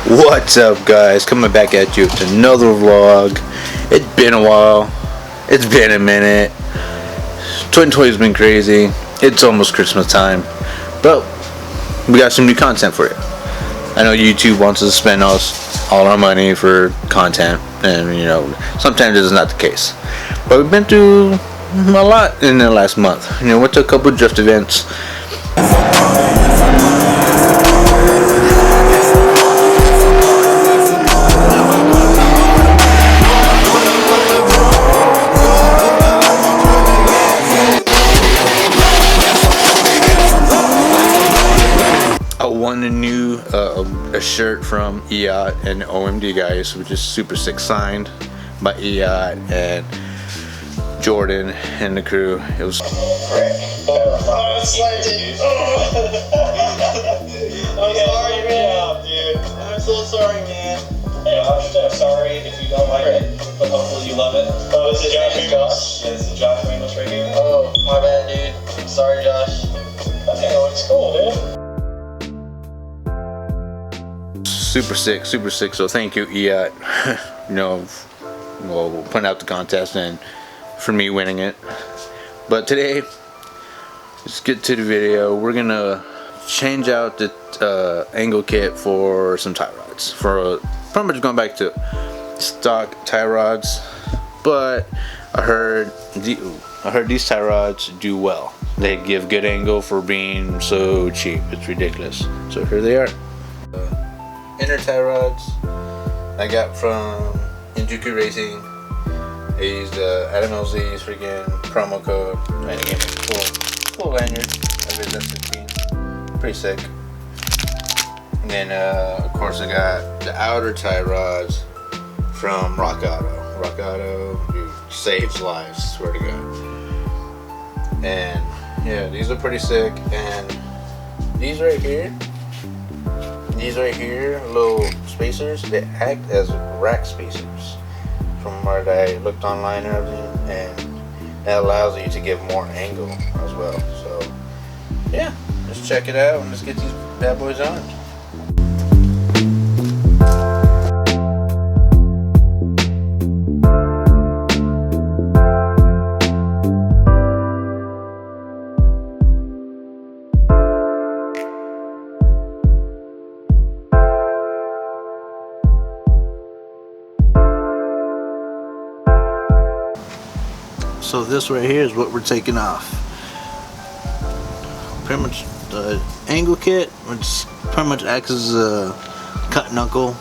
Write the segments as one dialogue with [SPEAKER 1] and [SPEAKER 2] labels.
[SPEAKER 1] What's up, guys? Coming back at you with another vlog. It's been a while. It's been a minute. 2020 has been crazy. It's almost Christmas time, but we got some new content for you. I know YouTube wants us to spend all our money for content, and you know sometimes this is not the case. But we've been through a lot in the last month. You know, went to a couple of drift events. I won a new a shirt from Eought and OMD guys, which is super sick, signed by Eought and Jordan and the crew. It was
[SPEAKER 2] I'm sorry, man. Dude, I'm so sorry, man. I'm sorry if you don't like it, but hopefully you love it. Oh, this is Josh. Yeah, this is Josh Ramos right here. Oh, my bad, dude. I'm sorry, Josh. Okay, it looks cool, dude.
[SPEAKER 1] super sick. So thank you, Eought. You know, well, putting out the contest and for me winning it. But today, let's get to the video. We're gonna change out the angle kit for some tie rods. For pretty much going back to stock tie rods. But I heard these tie rods do well. They give good angle for being so cheap. It's ridiculous. So here they are. Inner tie rods I got from ENJUKU Racing. I used Adam LZ's freaking promo code and he gave me a full lanyard of his F15. Pretty sick. And then of course I got the outer tie rods from Rock Auto. Rock Auto, dude, saves lives, swear to God. And yeah, these are pretty sick. And these right here, little spacers, they act as rack spacers from what I looked online and everything, and that allows you to give more angle as well. So yeah, let's check it out and let's get these bad boys on. So this right here is what we're taking off. Pretty much the angle kit, which pretty much acts as a cut knuckle.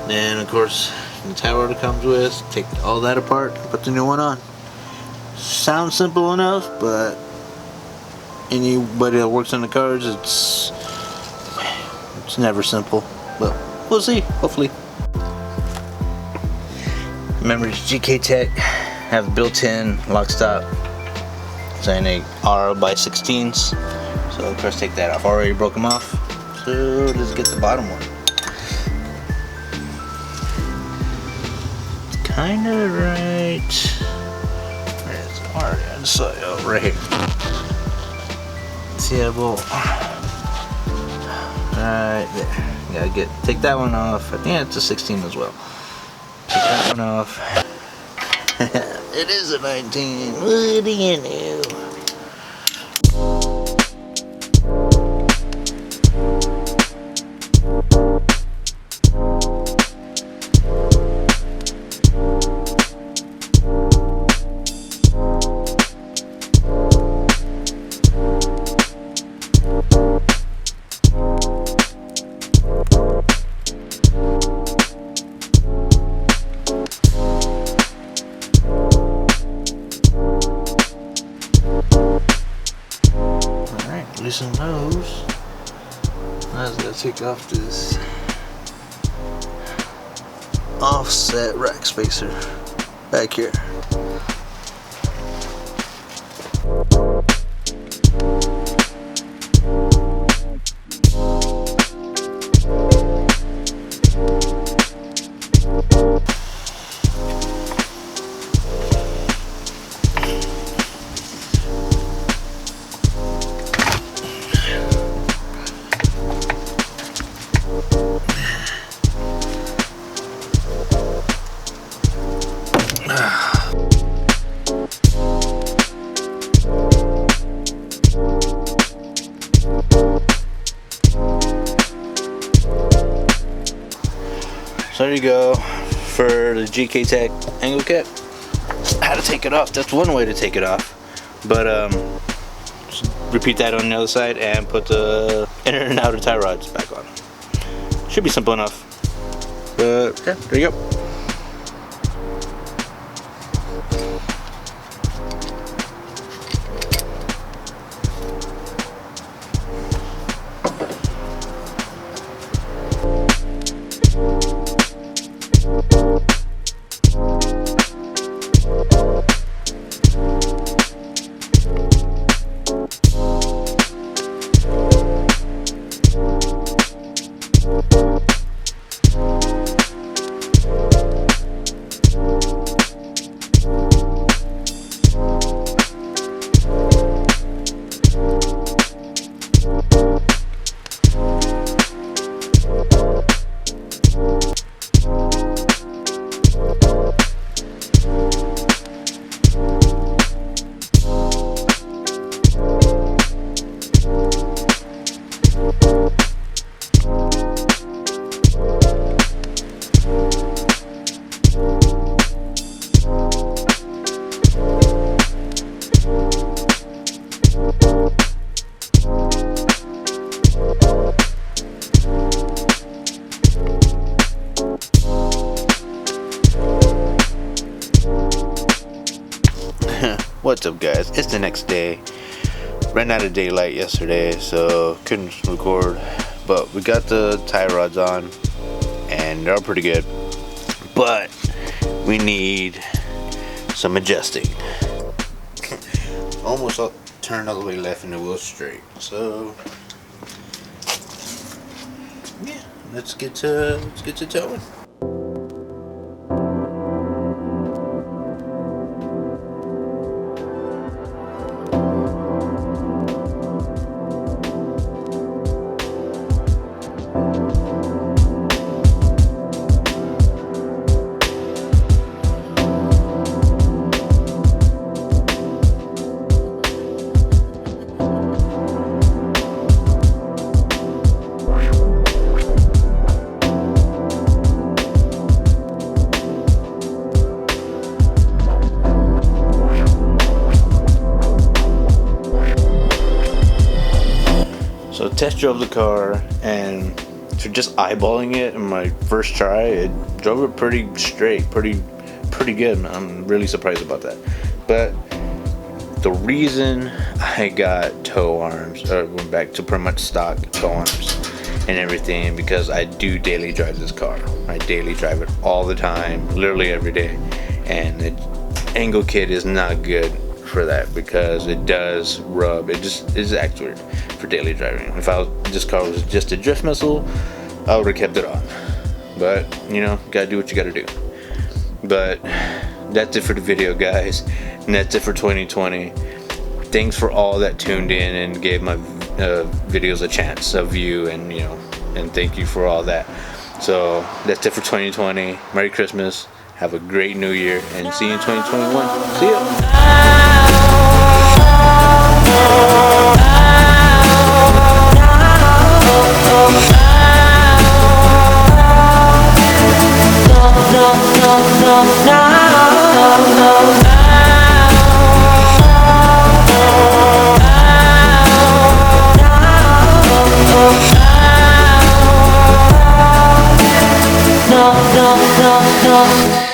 [SPEAKER 1] Then of course the tie rod it comes with, take all that apart, put the new one on. Sounds simple enough, but anybody that works in the cars, it's never simple. But we'll see, hopefully. Remember, it's Gktech. Have built-in lock stop. It's in a R/16s. So of course take that off. Already broke them off. So let's get the bottom one. It's kinda right. Where is it? Already on the side. Oh, right here. See that bolt? Right there. Gotta take that one off. I think it's a 16 as well. Take that one off. It is a 19. What do you know? Loosen those. I just gotta take off this offset rack spacer back here. So there you go for the Gktech angle kit. How to take it off, that's one way to take it off. But just repeat that on the other side and put the inner and outer tie rods back on. Should be simple enough. But yeah, there you go. What's up, guys? It's the next day. Ran out of daylight yesterday, so couldn't record, but we got the tie rods on and they're all pretty good, but we need some adjusting. Almost turned all the way left and the wheel straight, so yeah, let's get to towing. So test drove the car, and for just eyeballing it in my first try, it drove it pretty straight, pretty good. I'm really surprised about that. But the reason I got tow arms, or went back to pretty much stock tow arms and everything, because I do daily drive this car. I daily drive it all the time, literally every day, and the angle kit is not good for that because it does rub. It just is accurate for daily driving. If this car was just a drift missile, I would have kept it on. But you know, gotta do what you gotta do. But that's it for the video, guys, and that's it for 2020. Thanks for all that tuned in and gave my videos a chance of view, and you know, and thank you for all that. So that's it for 2020. Merry Christmas, have a great new year, and see you in 2021. See ya.
[SPEAKER 3] No.